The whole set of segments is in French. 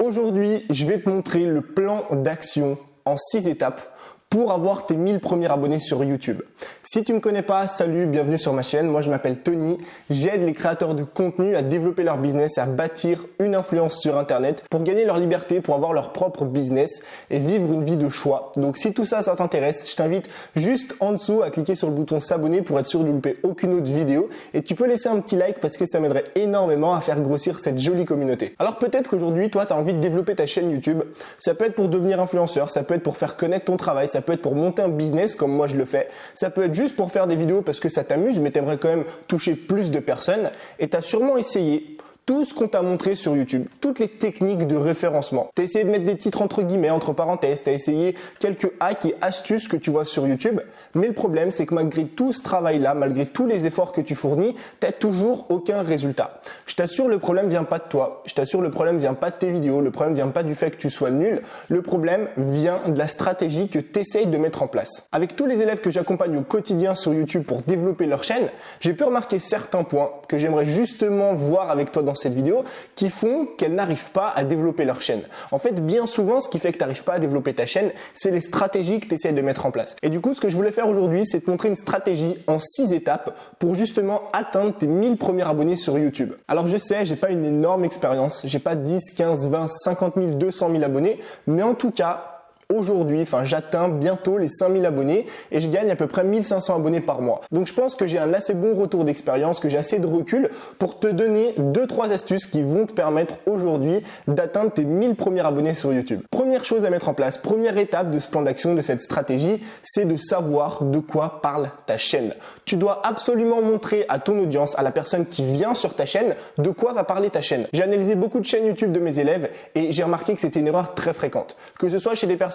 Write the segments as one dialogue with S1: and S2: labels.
S1: Aujourd'hui, je vais te montrer le plan d'action en 6 étapes pour avoir tes 1000 premiers abonnés sur YouTube. Si tu ne me connais pas, salut, bienvenue sur ma chaîne. Moi, je m'appelle Tony. J'aide les créateurs de contenu à développer leur business, à bâtir une influence sur Internet pour gagner leur liberté, pour avoir leur propre business et vivre une vie de choix. Donc, si tout ça, ça t'intéresse, je t'invite juste en dessous à cliquer sur le bouton s'abonner pour être sûr de ne louper aucune autre vidéo. Et tu peux laisser un petit like parce que ça m'aiderait énormément à faire grossir cette jolie communauté. Alors, peut-être qu'aujourd'hui, toi, tu as envie de développer ta chaîne YouTube. Ça peut être pour devenir influenceur, ça peut être pour faire connaître ton travail, ça peut être pour monter un business comme moi je le fais. Ça peut être juste pour faire des vidéos parce que ça t'amuse, mais tu aimerais quand même toucher plus de personnes. Et tu as sûrement essayé tout ce qu'on t'a montré sur YouTube, toutes les techniques de référencement. Tu as essayé de mettre des titres entre guillemets, entre parenthèses, tu as essayé quelques hacks et astuces que tu vois sur YouTube. Mais le problème, c'est que malgré tout ce travail-là, malgré tous les efforts que tu fournis, tu n'as toujours aucun résultat. Je t'assure, le problème vient pas de toi. Je t'assure, le problème vient pas de tes vidéos. Le problème vient pas du fait que tu sois nul. Le problème vient de la stratégie que tu essayes de mettre en place. Avec tous les élèves que j'accompagne au quotidien sur YouTube pour développer leur chaîne, j'ai pu remarquer certains points que j'aimerais justement voir avec toi dans cette vidéo qui font qu'elles n'arrivent pas à développer leur chaîne. En fait, bien souvent, ce qui fait que tu n'arrives pas à développer ta chaîne, c'est les stratégies que tu essaies de mettre en place. Et du coup, ce que je voulais faire aujourd'hui, c'est te montrer une stratégie en 6 étapes pour justement atteindre tes 1000 premiers abonnés sur YouTube. Alors je sais, j'ai pas une énorme expérience, j'ai pas 10, 15, 20, 50 000, 200 000 abonnés, mais en tout cas, aujourd'hui, j'atteins bientôt les 5000 abonnés et je gagne à peu près 1500 abonnés par mois. Donc je pense que j'ai un assez bon retour d'expérience, que j'ai assez de recul pour te donner 2-3 astuces qui vont te permettre aujourd'hui d'atteindre tes 1000 premiers abonnés sur YouTube. Première chose à mettre en place, première étape de ce plan d'action, de cette stratégie, c'est de savoir de quoi parle ta chaîne. Tu dois absolument montrer à ton audience, à la personne qui vient sur ta chaîne, de quoi va parler ta chaîne. J'ai analysé beaucoup de chaînes YouTube de mes élèves et j'ai remarqué que c'était une erreur très fréquente. Que ce soit chez des personnes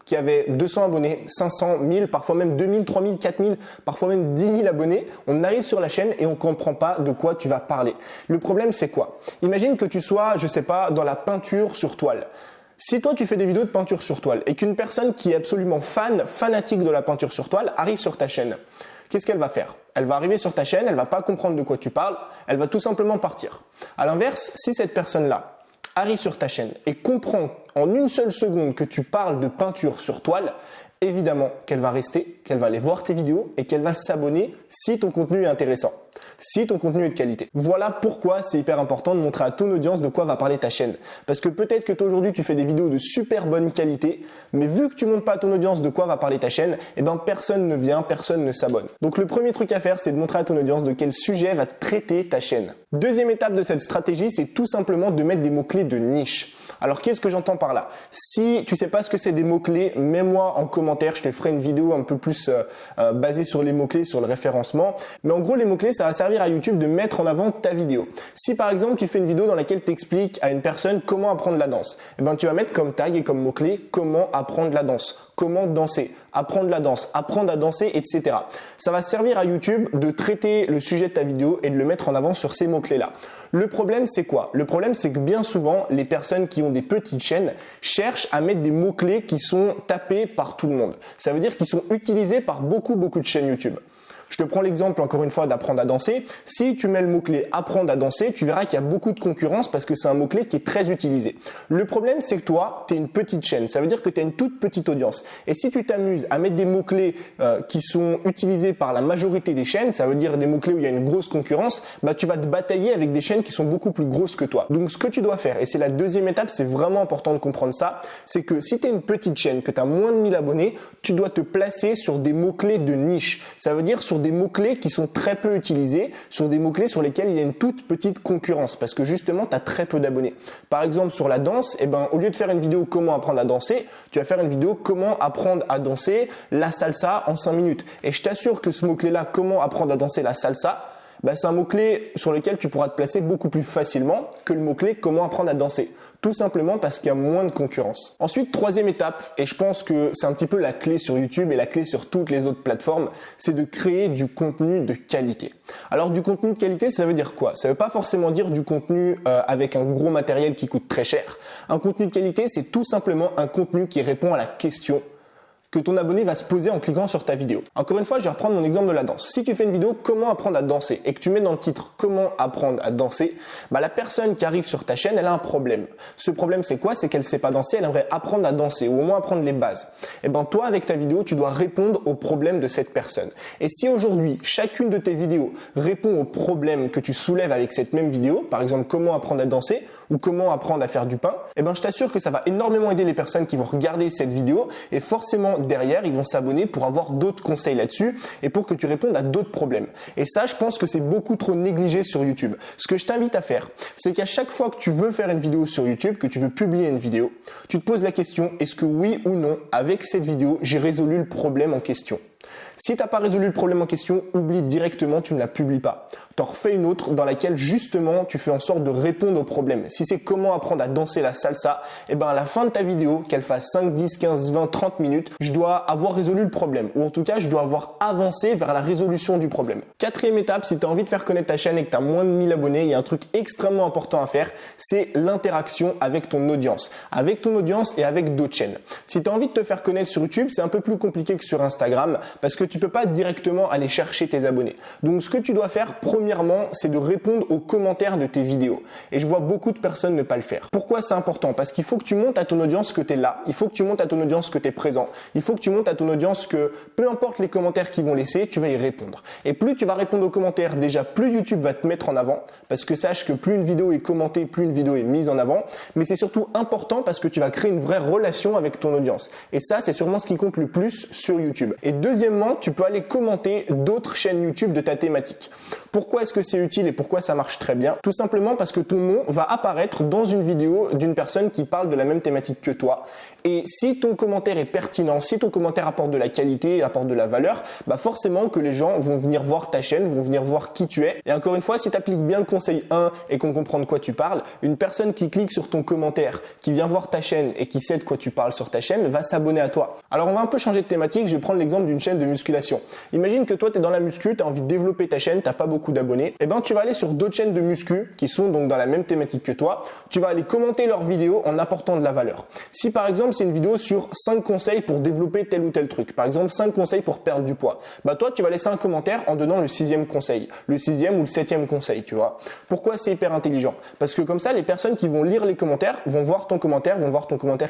S1: qui avaient 200 abonnés, 500, 1000, parfois même 2000, 3000, 4000, parfois même 10 000 abonnés, on arrive sur la chaîne et on comprend pas de quoi tu vas parler. Le problème, c'est quoi? Imagine que tu sois, je sais pas, dans la peinture sur toile. Si toi tu fais des vidéos de peinture sur toile et qu'une personne qui est absolument fanatique de la peinture sur toile arrive sur ta chaîne, qu'est-ce qu'elle va faire? Elle va arriver sur ta chaîne, elle va pas comprendre de quoi tu parles, elle va tout simplement partir. À l'inverse, si cette personne-là arrive sur ta chaîne et comprend en une seule seconde que tu parles de peinture sur toile, évidemment qu'elle va rester, qu'elle va aller voir tes vidéos et qu'elle va s'abonner si ton contenu est intéressant, si ton contenu est de qualité. Voilà pourquoi c'est hyper important de montrer à ton audience de quoi va parler ta chaîne. Parce que peut-être que toi aujourd'hui tu fais des vidéos de super bonne qualité, mais vu que tu montres pas à ton audience de quoi va parler ta chaîne, personne ne vient, personne ne s'abonne. Donc le premier truc à faire, c'est de montrer à ton audience de quel sujet va traiter ta chaîne. Deuxième étape de cette stratégie, c'est tout simplement de mettre des mots-clés de niche. Alors qu'est-ce que j'entends par là? Si tu sais pas ce que c'est des mots-clés, mets-moi en commentaire, je te ferai une vidéo un peu plus basée sur les mots-clés, sur le référencement. Mais en gros, les mots-clés, ça va servir à YouTube de mettre en avant ta vidéo. Si par exemple, tu fais une vidéo dans laquelle tu expliques à une personne comment apprendre la danse, tu vas mettre comme tag et comme mot-clé comment apprendre la danse, comment danser, apprendre la danse, apprendre à danser, etc. Ça va servir à YouTube de traiter le sujet de ta vidéo et de le mettre en avant sur ces mots-clés-là. Le problème, c'est quoi? Le problème, c'est que bien souvent, les personnes qui ont des petites chaînes cherchent à mettre des mots-clés qui sont tapés par tout le monde. Ça veut dire qu'ils sont utilisés par beaucoup de chaînes YouTube. Je te prends l'exemple encore une fois d'apprendre à danser. Si tu mets le mot-clé apprendre à danser, tu verras qu'il y a beaucoup de concurrence parce que c'est un mot-clé qui est très utilisé. Le problème, c'est que toi, tu es une petite chaîne. Ça veut dire que tu as une toute petite audience. Et si tu t'amuses à mettre des mots-clés qui sont utilisés par la majorité des chaînes, ça veut dire des mots-clés où il y a une grosse concurrence, tu vas te batailler avec des chaînes qui sont beaucoup plus grosses que toi. Donc ce que tu dois faire, et c'est la deuxième étape, c'est vraiment important de comprendre ça, c'est que si tu es une petite chaîne, que tu as moins de 1000 abonnés, tu dois te placer sur des mots-clés de niche. Ça veut dire sur des mots-clés qui sont très peu utilisés, sur des mots-clés sur lesquels il y a une toute petite concurrence parce que justement, tu as très peu d'abonnés. Par exemple, sur la danse, au lieu de faire une vidéo comment apprendre à danser, tu vas faire une vidéo comment apprendre à danser la salsa en 5 minutes. Et je t'assure que ce mot-clé-là, comment apprendre à danser la salsa, c'est un mot-clé sur lequel tu pourras te placer beaucoup plus facilement que le mot-clé comment apprendre à danser. Tout simplement parce qu'il y a moins de concurrence. Ensuite, troisième étape, et je pense que c'est un petit peu la clé sur YouTube et la clé sur toutes les autres plateformes, c'est de créer du contenu de qualité. Alors du contenu de qualité, ça veut dire quoi? Ça veut pas forcément dire du contenu avec un gros matériel qui coûte très cher. Un contenu de qualité, c'est tout simplement un contenu qui répond à la question que ton abonné va se poser en cliquant sur ta vidéo. Encore une fois, je vais reprendre mon exemple de la danse. Si tu fais une vidéo comment apprendre à danser et que tu mets dans le titre comment apprendre à danser, la personne qui arrive sur ta chaîne, elle a un problème. Ce problème, c'est quoi? C'est qu'elle ne sait pas danser, elle aimerait apprendre à danser ou au moins apprendre les bases. Et toi, avec ta vidéo, tu dois répondre au problème de cette personne. Et si aujourd'hui, chacune de tes vidéos répond au problème que tu soulèves avec cette même vidéo, par exemple comment apprendre à danser ou comment apprendre à faire du pain, je t'assure que ça va énormément aider les personnes qui vont regarder cette vidéo et forcément derrière, ils vont s'abonner pour avoir d'autres conseils là-dessus et pour que tu répondes à d'autres problèmes. Et ça, je pense que c'est beaucoup trop négligé sur YouTube. Ce que je t'invite à faire, c'est qu'à chaque fois que tu veux faire une vidéo sur YouTube, que tu veux publier une vidéo, tu te poses la question, est-ce que oui ou non, avec cette vidéo, j'ai résolu le problème en question? Si tu n'as pas résolu le problème en question, oublie directement, tu ne la publies pas. Tu en refais une autre dans laquelle justement tu fais en sorte de répondre au problème. Si c'est comment apprendre à danser la salsa, à la fin de ta vidéo, qu'elle fasse 5, 10, 15, 20, 30 minutes, je dois avoir résolu le problème. Ou en tout cas, je dois avoir avancé vers la résolution du problème. Quatrième étape, si tu as envie de faire connaître ta chaîne et que tu as moins de 1000 abonnés, il y a un truc extrêmement important à faire, c'est l'interaction avec ton audience. Avec ton audience et avec d'autres chaînes. Si tu as envie de te faire connaître sur YouTube, c'est un peu plus compliqué que sur Instagram parce que tu peux pas directement aller chercher tes abonnés. Donc ce que tu dois faire premièrement, c'est de répondre aux commentaires de tes vidéos. Et je vois beaucoup de personnes ne pas le faire. Pourquoi c'est important? Parce qu'il faut que tu montres à ton audience que tu es là. Il faut que tu montres à ton audience que tu es présent. Il faut que tu montres à ton audience que peu importe les commentaires qu'ils vont laisser, tu vas y répondre. Et plus tu vas répondre aux commentaires, déjà plus YouTube va te mettre en avant. Parce que sache que plus une vidéo est commentée, plus une vidéo est mise en avant. Mais c'est surtout important parce que tu vas créer une vraie relation avec ton audience. Et ça, c'est sûrement ce qui compte le plus sur YouTube. Et deuxièmement, tu peux aller commenter d'autres chaînes YouTube de ta thématique. Pourquoi est-ce que c'est utile et pourquoi ça marche très bien? Tout simplement parce que ton nom va apparaître dans une vidéo d'une personne qui parle de la même thématique que toi. Et si ton commentaire est pertinent, si ton commentaire apporte de la qualité, apporte de la valeur, forcément que les gens vont venir voir ta chaîne, vont venir voir qui tu es. Et encore une fois, si tu appliques bien le conseil 1 et qu'on comprend de quoi tu parles, une personne qui clique sur ton commentaire, qui vient voir ta chaîne et qui sait de quoi tu parles sur ta chaîne, va s'abonner à toi. Alors on va un peu changer de thématique, je vais prendre l'exemple d'une chaîne de musculation. Imagine que toi tu es dans la muscu, tu as envie de développer ta chaîne, tu n'as pas beaucoup d'abonnés. Tu vas aller sur d'autres chaînes de muscu qui sont donc dans la même thématique que toi. Tu vas aller commenter leurs vidéos en apportant de la valeur. Si par exemple c'est une vidéo sur 5 conseils pour développer tel ou tel truc, par exemple 5 conseils pour perdre du poids, toi tu vas laisser un commentaire en donnant le 6e conseil, le 6e ou le 7e conseil, tu vois. Pourquoi c'est hyper intelligent? Parce que comme ça les personnes qui vont lire les commentaires vont voir ton commentaire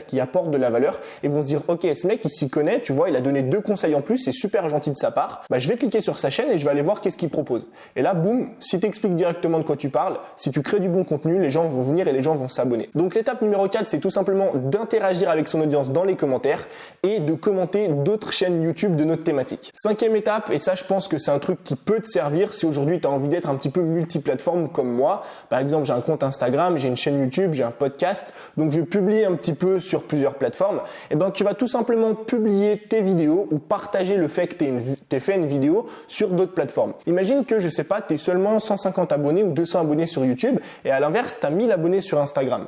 S1: qui apporte de la valeur et vont se dire ok, ce mec il s'y connaît, tu vois, il a donné 2 conseils en plus, c'est super gentil de sa part. Je vais cliquer sur sa chaîne et je vais aller voir qu'est-ce qu'il propose. Et là boum, si tu expliques directement de quoi tu parles, si tu crées du bon contenu, les gens vont venir et les gens vont s'abonner. Donc l'étape numéro 4, c'est tout simplement d'interagir avec son audience dans les commentaires et de commenter d'autres chaînes YouTube de notre thématique. 5e étape, et ça je pense que c'est un truc qui peut te servir si aujourd'hui tu as envie d'être un petit peu multiplateforme comme moi. Par exemple, j'ai un compte Instagram, j'ai une chaîne YouTube, j'ai un podcast, donc je publie un petit peu sur plusieurs plateformes. Tu vas tout simplement publier tes vidéos ou partager le fait que tu aies fait une vidéo sur d'autres plateformes. Imagine que, je sais pas, tu es seulement 150 abonnés ou 200 abonnés sur YouTube et à l'inverse, tu as 1000 abonnés sur Instagram.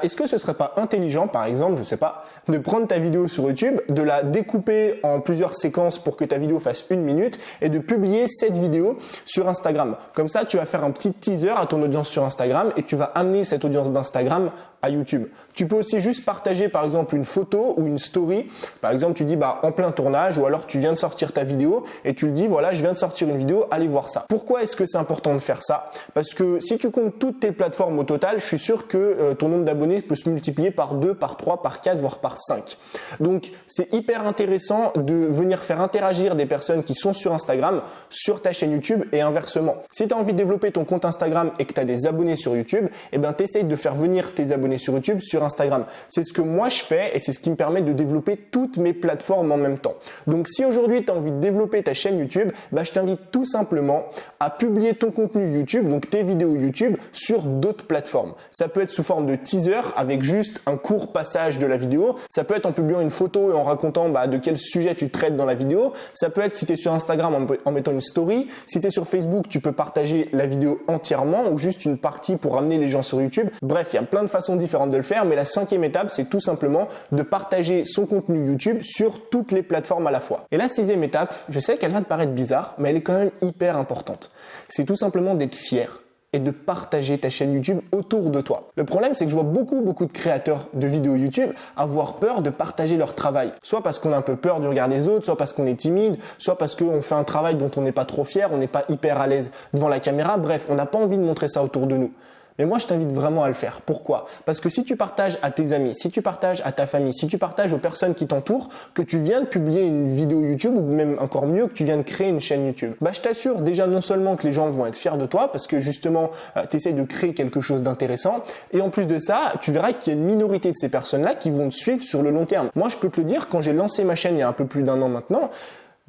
S1: Est-ce que ce serait pas intelligent, par exemple, je sais pas, de prendre ta vidéo sur YouTube, de la découper en plusieurs séquences pour que ta vidéo fasse 1 minute et de publier cette vidéo sur Instagram. Comme ça, tu vas faire un petit teaser à ton audience sur Instagram et tu vas amener cette audience d'Instagram à YouTube. Tu peux aussi juste partager par exemple une photo ou une story. Par exemple, tu dis en plein tournage ou alors tu viens de sortir ta vidéo et tu le dis voilà, je viens de sortir une vidéo, allez voir ça. Pourquoi est-ce que c'est important de faire ça? Parce que si tu comptes toutes tes plateformes au total, je suis sûr que ton nombre d'abonnés peut se multiplier par 2, par 3, par 4, voire par 5. Donc, c'est hyper intéressant de venir faire interagir des personnes qui sont sur Instagram sur ta chaîne YouTube et inversement. Si tu as envie de développer ton compte Instagram et que tu as des abonnés sur YouTube, tu essayes de faire venir tes abonnés sur YouTube sur Instagram. C'est ce que moi je fais et c'est ce qui me permet de développer toutes mes plateformes en même temps. Donc si aujourd'hui tu as envie de développer ta chaîne YouTube, je t'invite tout simplement à publier ton contenu YouTube, donc tes vidéos YouTube, sur d'autres plateformes. Ça peut être sous forme de teaser avec juste un court passage de la vidéo. Ça peut être en publiant une photo et en racontant de quel sujet tu traites dans la vidéo. Ça peut être si tu es sur Instagram en mettant une story. Si tu es sur Facebook, tu peux partager la vidéo entièrement ou juste une partie pour ramener les gens sur YouTube. Bref, il y a plein de façons différentes de le faire, mais la 5e étape, c'est tout simplement de partager son contenu YouTube sur toutes les plateformes à la fois. Et la 6e étape, je sais qu'elle va te paraître bizarre, mais elle est quand même hyper importante. C'est tout simplement d'être fier. et de partager ta chaîne YouTube autour de toi. Le problème, c'est que je vois beaucoup de créateurs de vidéos YouTube avoir peur de partager leur travail. Soit parce qu'on a un peu peur du regard des autres, soit parce qu'on est timide, soit parce qu'on fait un travail dont on n'est pas trop fier, on n'est pas hyper à l'aise devant la caméra. Bref, on n'a pas envie de montrer ça autour de nous. Mais moi, je t'invite vraiment à le faire. Pourquoi? Parce que si tu partages à tes amis, si tu partages à ta famille, si tu partages aux personnes qui t'entourent que tu viens de publier une vidéo YouTube ou même encore mieux que tu viens de créer une chaîne YouTube, je t'assure déjà non seulement que les gens vont être fiers de toi parce que justement, tu essaies de créer quelque chose d'intéressant et en plus de ça, tu verras qu'il y a une minorité de ces personnes-là qui vont te suivre sur le long terme. Moi, je peux te le dire, quand j'ai lancé ma chaîne il y a un peu plus d'un an maintenant,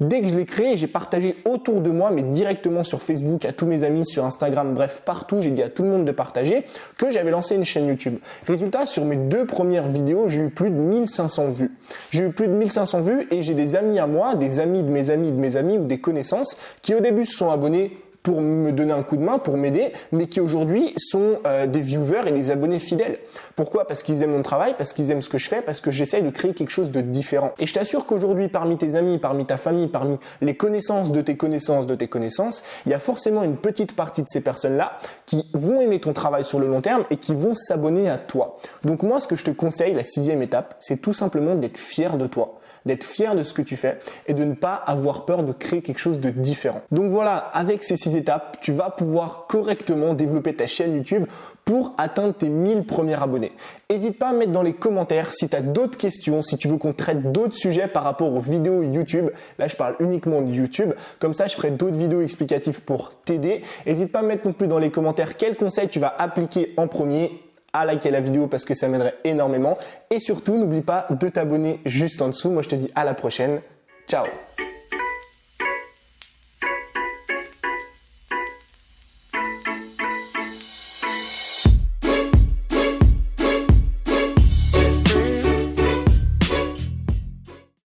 S1: dès que je l'ai créé, j'ai partagé autour de moi, mais directement sur Facebook, à tous mes amis, sur Instagram, bref, partout, j'ai dit à tout le monde de partager que j'avais lancé une chaîne YouTube. Résultat, sur mes 2 premières vidéos, j'ai eu plus de 1500 vues. J'ai eu plus de 1500 vues et j'ai des amis à moi, des amis de mes amis de mes amis ou des connaissances qui au début se sont abonnés pour me donner un coup de main, pour m'aider, mais qui aujourd'hui sont des viewers et des abonnés fidèles. Pourquoi? Parce qu'ils aiment mon travail, parce qu'ils aiment ce que je fais, parce que j'essaye de créer quelque chose de différent. Et je t'assure qu'aujourd'hui, parmi tes amis, parmi ta famille, parmi les connaissances de tes connaissances, il y a forcément une petite partie de ces personnes-là qui vont aimer ton travail sur le long terme et qui vont s'abonner à toi. Donc moi, ce que je te conseille, la 6e étape, c'est tout simplement d'être fier de toi, d'être fier de ce que tu fais et de ne pas avoir peur de créer quelque chose de différent. Donc voilà, avec ces 6 étapes, tu vas pouvoir correctement développer ta chaîne YouTube pour atteindre tes 1000 premiers abonnés. N'hésite pas à mettre dans les commentaires si tu as d'autres questions, si tu veux qu'on traite d'autres sujets par rapport aux vidéos YouTube. Là, je parle uniquement de YouTube. Comme ça, je ferai d'autres vidéos explicatives pour t'aider. N'hésite pas à mettre non plus dans les commentaires quels conseils tu vas appliquer en premier, à liker la vidéo parce que ça m'aiderait énormément. Et surtout, n'oublie pas de t'abonner juste en dessous. Moi, je te dis à la prochaine. Ciao!